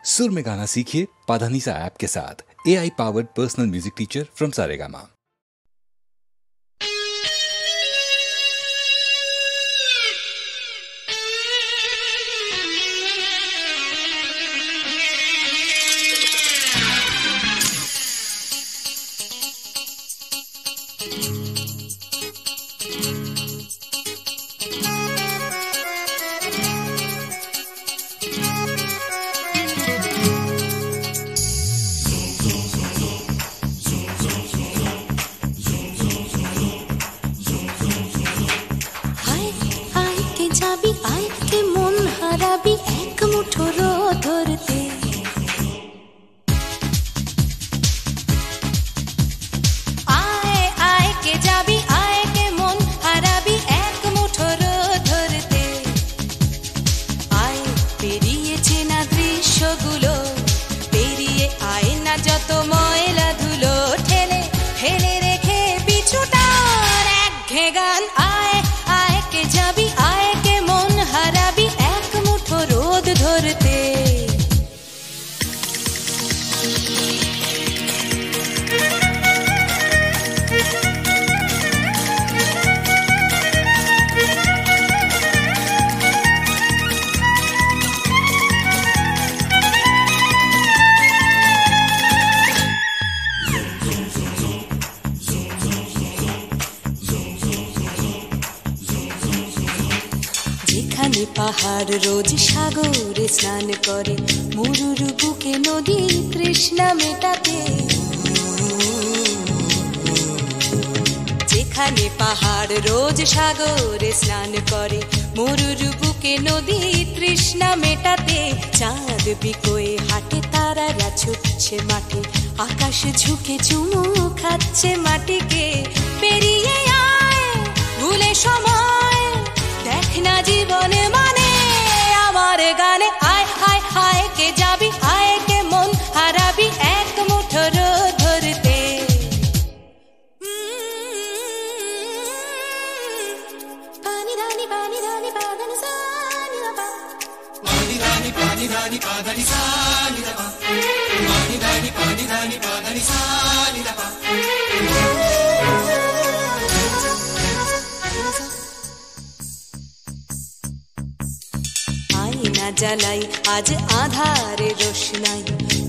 सुर में गाना सीखिए पाधानीसा ऐप के साथ। AI powered personal music teacher from Saregama. পাহাড় রোজ সাগরে স্নান করে, মরুর বুকে নদী তৃষ্ণা মেটাতে। যেখানে পাহাড় রোজ সাগরে স্নান করে, মরুর বুকে নদী তৃষ্ণা মেটাতে। চাঁদ বিকোয়ে হাটে, তারারা ছুটছে মাঠে, আকাশ ঝুঁকে চুমু খাচ্ছে মাটিকে। পেরিয়ে আয় ভুলে সময়, দেখ না জীবনে মানে আমার গানে। আয় হায় হায় কে যাবি, আয় কে মন হারাবি এক মুঠো রোদ ধরতে। পানি ধানি পানি ধানি পাদানি সানি বাবা, পানি ধানি পাদানি সানি বাবা, পানি ধানি পাদানি সানি বাবা। জ্বালাই আজ আধারে রোশনাই,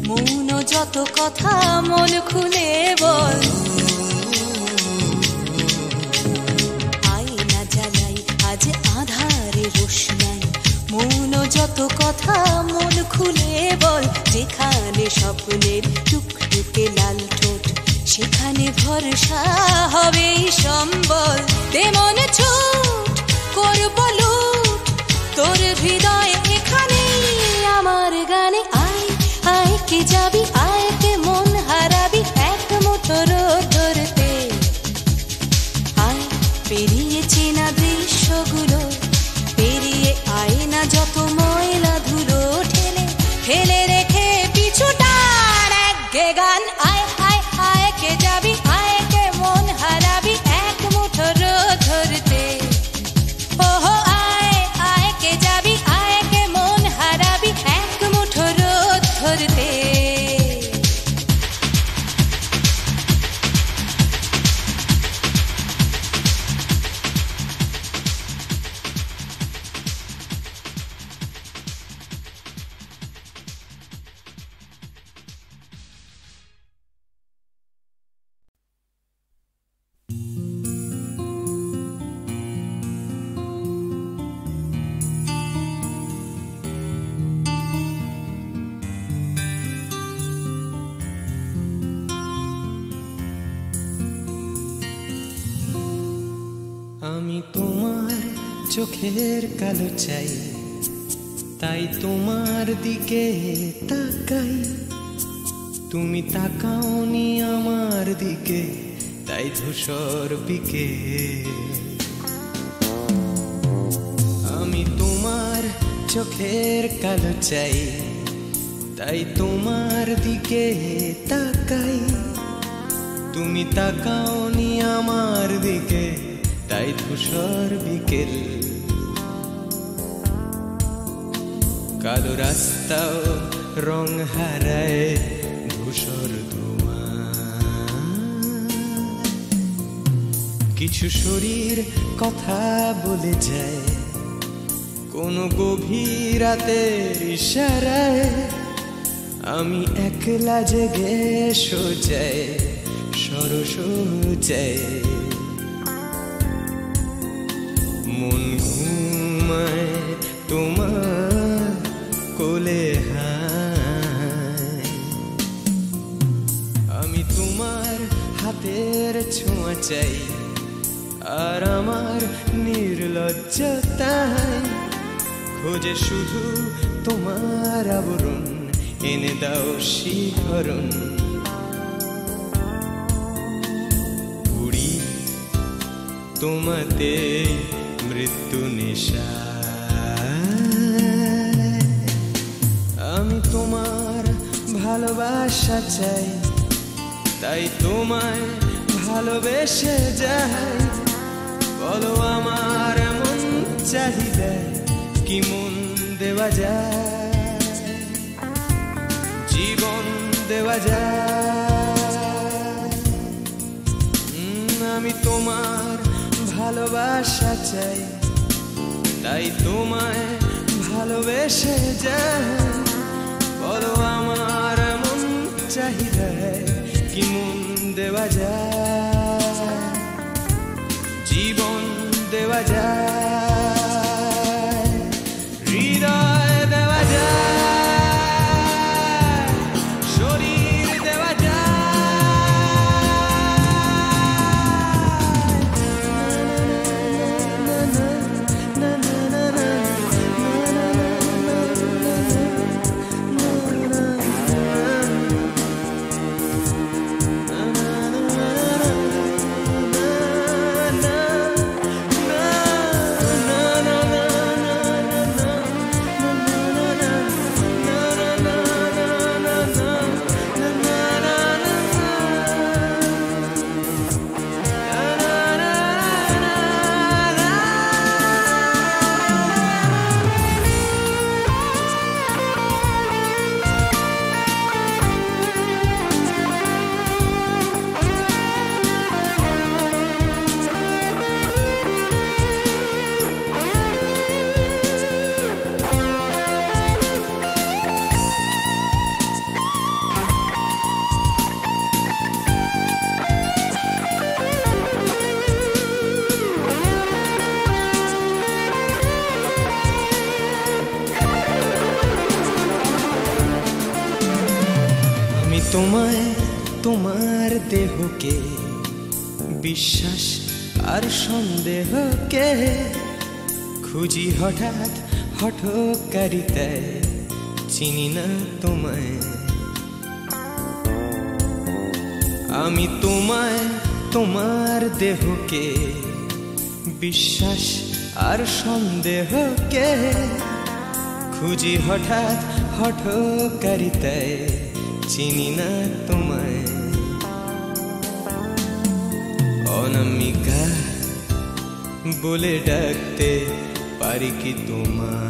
মৌন যত কথা মন খুলে বল। আয়না জ্বালাই আজ আধারে রোশনাই, মৌন যত কথা মন খুলে বল। যেখানে স্বপ্নের টুকটুকে লাল ঠোঁট, সেখানে ভরসা হবে সম্বল। দে মনে ছুট করব লুট, তোর হৃদয় এখানে আমার গানে। আয় আয় কে যাবি, আয় কে মন হারাবি এক মুঠো রোদ ধরতে। আয় পেরিয়ে চেনা দৃশ্যগুলো, পেরিয়ে আয় না যত ময়লা ধুলো, ঠেলে ফেলে রেখে পিছুটার একঘে গান। আয় আয় আয় কে যাবি, আয় কে মন হারাবি এক মুঠো রোদ ধরতে। ওহো আয় আয় কে যাবি, আয় কে মন হারাবি এক মুঠো রোদ ধরতে। আমি তোমার চোখের কালো চাই, তাই তোমার দিকে তাকাই। তুমি তাকাওনি আমার দিকে, তাই ধূসর বিকে। আমি তোমার চোখের কালো চাই, তাই তোমার দিকে তাকাই। তুমি তাকাওনি আমার দিকে, তাই ধূসর বিকেল। কালো রাস্তাও রং হারায় ধূসর ধোঁয়া। কিছু শরীর কথা বলে যায় কোনো গভীর রাতের ইশারায়। আমি একলা জেগে সোজায় সরসোজায়, মন ঘুমায় তোমার কোলে হায়। আমি তোমার হাতের ছোঁয়া চাই আর আমার নির্লজ্জতায় খোঁজে শুধু তোমার আবরণ, এনে দাও শিহরণ। উড়ি তোমাতে মৃত্যু নেশা। আমি তোমার ভালোবাসা চাই, তাই তোমায় ভালোবেসে যাই। বলো আমার এমন চাহিদা কি মন দেওয়া যায়, জীবন দেওয়া যায়। আমি তোমার ভালোবাসা চাই, তাই তোমায় ভালোবেসে যাই। বলো আমার এমন চাহিদা কি মন দেওয়া যায়, জীবন দেওয়া যায়, হৃদয় দেওয়া যায়, শরীর দেওয়া তোমায়, তোমার দেহকে বিশ্বাস আর সন্দেহকে খুঁজি হঠাৎ হঠকারিতায়, চিনি না তোমায়। আমি তোমায়, তোমার দেহকে বিশ্বাস আর সন্দেহকে খুঁজি হঠাৎ হঠকারিতায়, চিনি না তোমায়। অনামিকা বলে ডাকতে পারি কি তোমায়?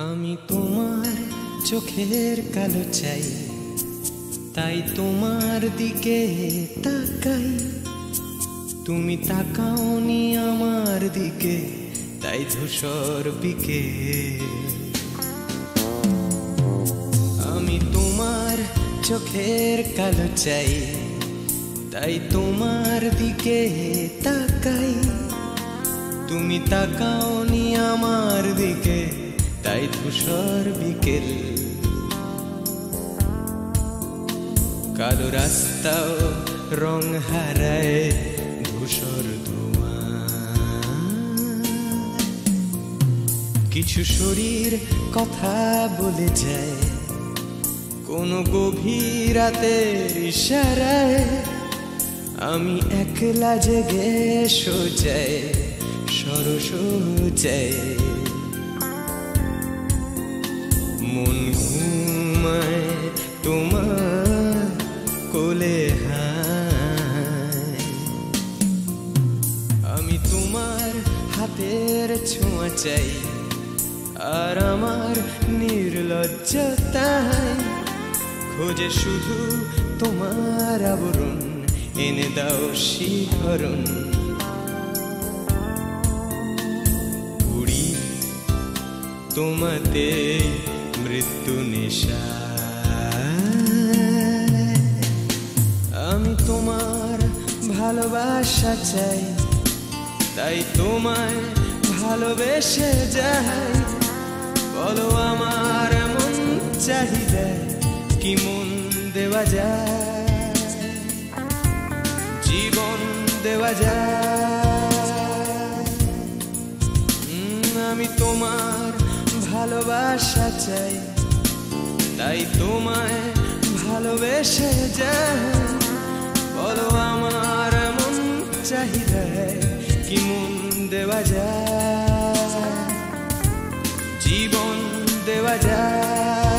আমি তোমার চোখের কালো চাই, তাই তোমার দিকে তাকাই। তুমি তাকাওনি আমার দিকে, তাই ধূসর বিকেল। আমি তোমার চোখের কালো চাই, তাই তোমার দিকে তাকাই। তুমি তাকাওনি আমার দিকে, তাই ধূসর বিকেল। কালো রাস্তাও রং হারায় ধূসর ধোঁয়া। কিছু শরীর কথা বলে যায় কোনো গভীর রাতের ইশারায়। আমি একলা জেগে সোচায় সরসোচায় মন ঘুমায় তোমার কোলে হায় আমি তোমার হাতের ছোঁয়া চাই আর আমার নির্লজ্জতায় খোঁজে শুধু তোমার আবরণ এনে দাও শিহরণ উড়ি তোমাতে মৃত্যু নেশা আমি তোমার ভালোবাসা চাই তাই তোমায় ভালোবেসে যাই বলো আমার মন চাহিদা কি মন দেওয়া যায় জীবন দেওয়া যায় আমি তোমার ভালোবাসা চাই তাই তোমায় ভালোবেসে যাই বলো আমার মন চাহিদা কি মন দেওয়া যায় জীবন দেওয়া যায়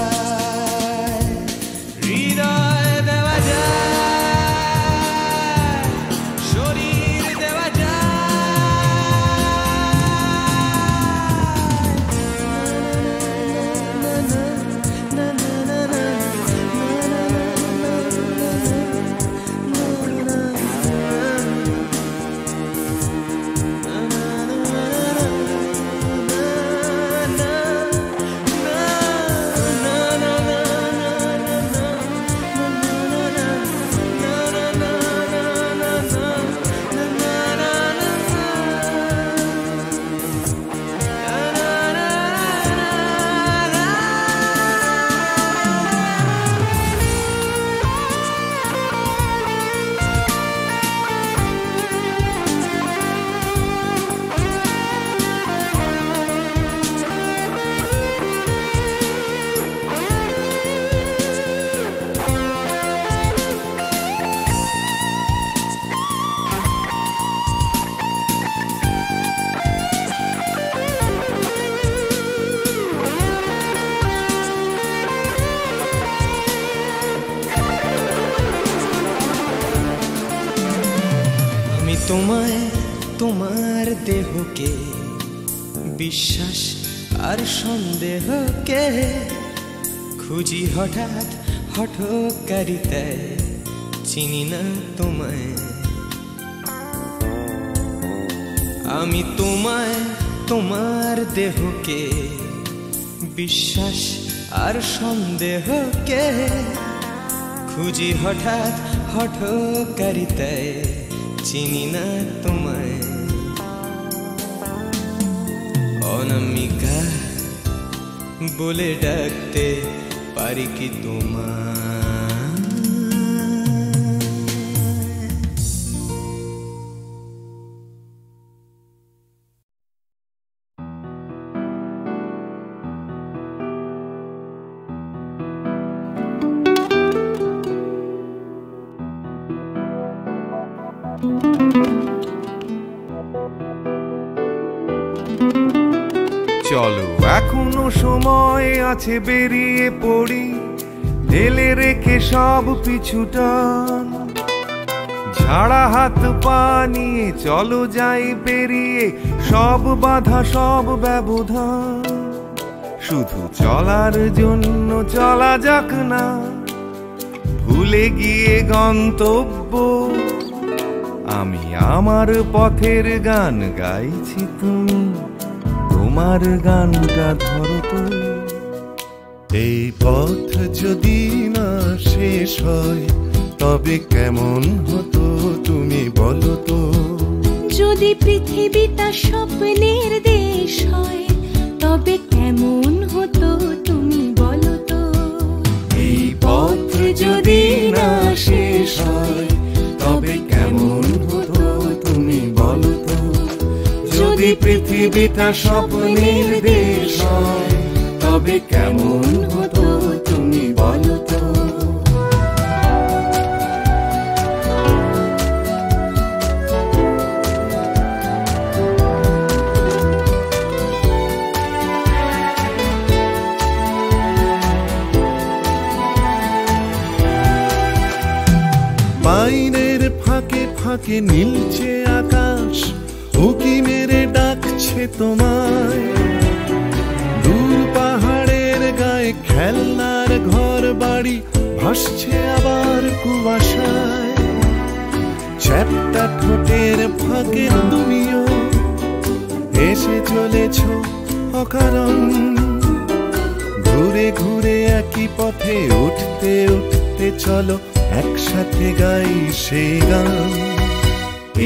হৃদয় দেওয়া যায় শরীর দেওয়া তোমায় তোমার দেহকে বিশ্বাস আর সন্দেহকে খুঁজি হঠাৎ হঠকারিতায় চিনি না তোমায় আমি তোমায় তোমার দেহকে বিশ্বাস আর সন্দেহকে খুঁজি হঠাৎ হঠকারিতায় চিনি না তোমায় অনামিকা বলে ডাকতে পারি কি তোমায় চলো এখনো সময় আছে বেরিয়ে পড়ি ঢেলে রেখে সব পিছুটান ঝাড়া হাত পা নিয়ে চলো যাই পেরিয়ে সব বাধা সব ব্যবধান শুধু চলার জন্য চলা যাক না ভুলে গিয়ে গন্তব্য আমি আমার পথের গান গাইছি তুমি তোমার গানটা ধরো তো এই পথ যদি না শেষ হয় তবে কেমন হতো তুমি বলো তো যদি পৃথিবীটা স্বপ্নের দেশ হয় তবে কেমন হতো তুমি বলো তো এই পথ যদি না শেষ হয় তবে কেমন হতো তুমি বলো তো যদি পৃথিবীটা স্বপ্নের দেশ হয় তবে কেমন হতো তুমি বলো তো লাইনের ফাঁকে ফাঁকে নীলচে আকাশ উকি মেরে ডাকছে তোমায়। দূর পাহাড়ের গায়ে খেলনার ঘর বাড়ি ভাসছে আবার কুয়াশায়। চ্যাপ্টা ঠোঁটের ফাঁকে তুমিও এসে চলেছ অকারণ। ঘুরে ঘুরে একই পথে উঠতে উঠতে চলো একসাথে গাই সেই গান।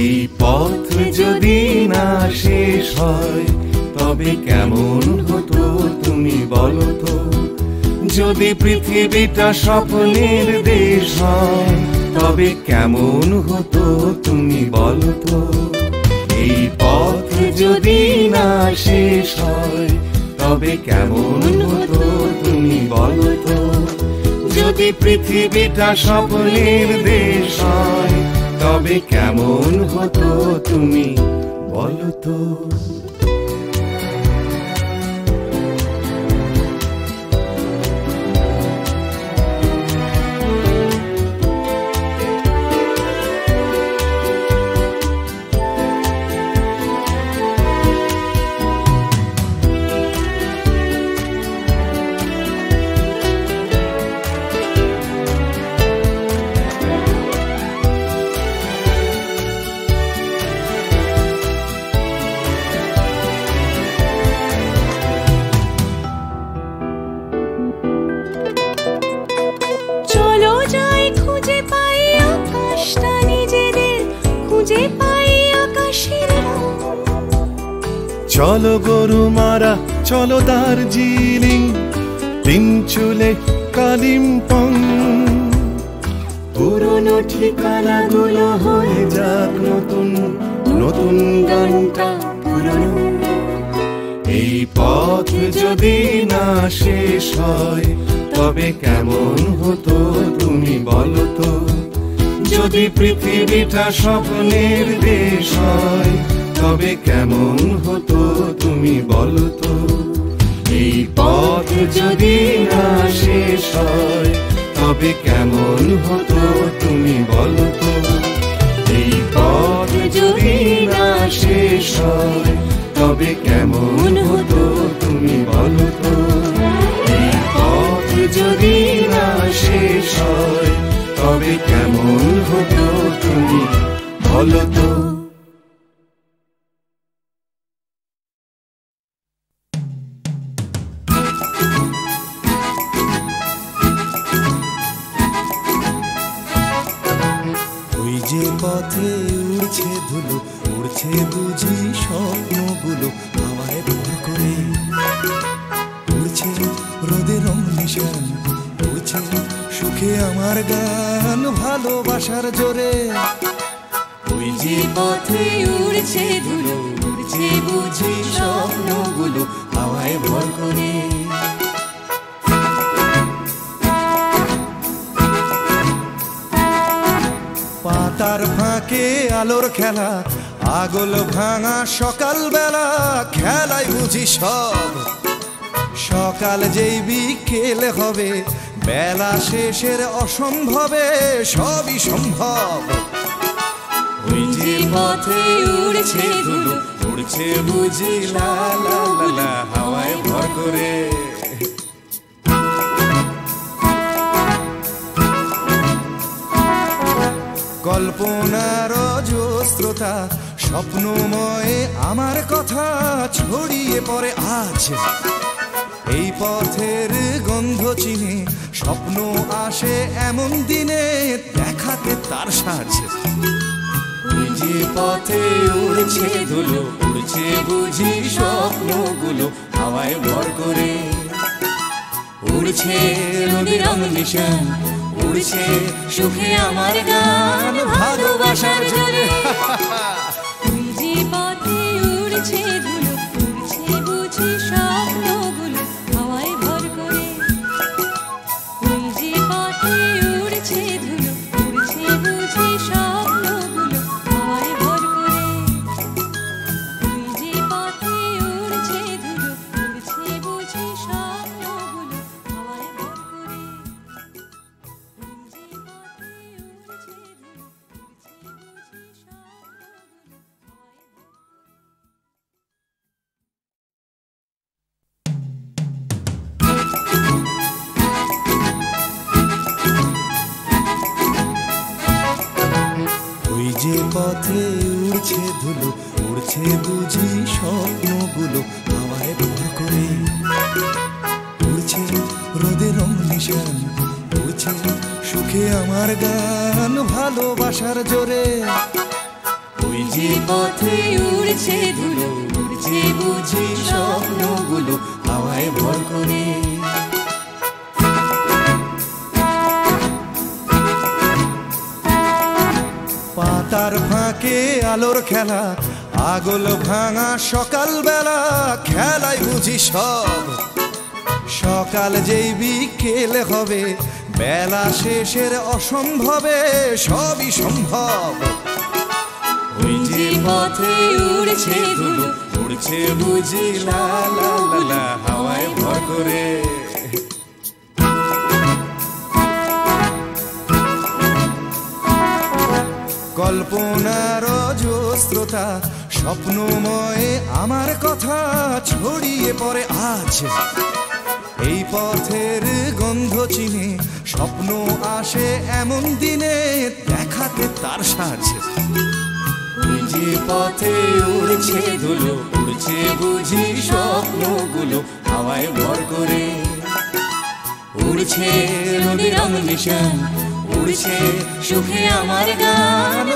এই পথ যদি না শেষ হয় তবে কেমন হতো তুমি বলো তো। যদি পৃথিবীটা স্বপ্নের দেশ হয় তবে কেমন হতো তুমি বলো তো। এই পথ যদি না শেষ হয় তবে কেমন হতো তুমি বলো তো। যদি পৃথিবীটা স্বপ্নের দেশ হয় তবে কেমন হতো তুমি বলো তো। চলো গরুমারা চলো দার্জিলিং তিন চুলে কালিম্পং। পুরনো ঠিকানাগুলো হয়ে যাক নতুন, নতুন গানটা পুরনো। এই পথ যদি না শেষ হয় তবে কেমন হতো তুমি বলো তো। যদি পৃথিবীটা স্বপ্নের দেশ হয় তবে কেমন হতো তুমি বলো তো। এই পথ যদি না শেষ হয় তবে কেমন হতো তুমি বলো তো। এই পথ যদি না শেষ হয় তবে কেমন হতো তুমি বলো তো। এই পথ যদি না শেষ হয় তবে কেমন হতো তুমি বলো তো। যে পথে উড়ছে ধুলো, উড়ছে বুঝি স্বপ্নগুলো হাওয়ায় ভর করে। উড়ছে রোদের নিশান, উড়ছে সুখে আমার গান ভালোবাসার জোরে। ওই যে পথে উড়ছে ধুলো, উড়ছে বুঝি স্বপ্নগুলো হাওয়ায় ভর করে। পাতার ফাঁকে আলোর খেলা, আগল ভাঙা সকাল বেলা খেলাই বুঝি সব। সকাল যেই বিকেলে হবে, বেলা শেষের অসম্ভবে সবই সম্ভব। ওই যে পথে উড়ছে ধুলো, উড়ছে বুঝি লা লা লা লা হাওয়ায় ভর করে। কল্পনার অজস্রতা স্বপ্নময় আমার কথা ছড়িয়ে পড়ে আজ। এই পথের গন্ধ চিনে স্বপ্ন আসে এমন দিনে দেখাতে তার সাজ। ওই যে পথে উড়ছে ধুলো, উড়ছে বুঝি স্বপ্নগুলো হাওয়ায় ভর করে। উড়ছে রোদের নিশান, উড়ছে সুখে আমার গান ভালোবাসার জোরে। ওই যে পথে উড়ছে ধুলো, উড়ছে বুঝি স্বপ্নগুলো হাওয়ায় ভর করে। ওই যে পথে উড়ছে ধুলো, উড়ছে বুঝি স্বপ্নগুলো হাওয়ায় ভর করে। ওই যে পথে উড়ছে ধুলো, উড়ছে বুঝি স্বপ্নগুলো হাওয়ায় ভর করে। ওই যে পথে উড়ছে ধুলো। যে পথে উড়ছে ধুলো, উড়ছে বুঝি স্বপ্নগুলো হাওয়ায় ভর করে। উড়ছে রোদের নিশান, উড়ছে সুখে আমার গান ভালোবাসার জোরে। ওই যে পথে উড়ছে ধুলো, উড়ছে বুঝি স্বপ্নগুলো হাওয়ায় ভর করে। পাতার ফাঁকে আলোর খেলা, আগল ভাঙা সকালবেলা খেলাই বুঝি সব। সকাল যেই বিকেল হবে, বেলা শেষের অসম্ভবে সবই সম্ভব। ওই যে পথে উড়ছে ধুলো, উড়ছে বুঝি লা লা লা লা হাওয়ায় ভর করে। কল্পনার অজস্রতা স্বপ্নময় আমার কথা ছড়িয়ে পড়ে আজ। এই পথের গন্ধ চিনে স্বপ্ন আসে এমন দিনে দেখাতে তার সাজ। ওই যে পথে উড়ছে ধুলো, উড়ছে বুঝি স্বপ্নগুলো হাওয়ায় ভর করে। উড়ছে রঙে রং নিশান, উড়ছে সুখে আমার গান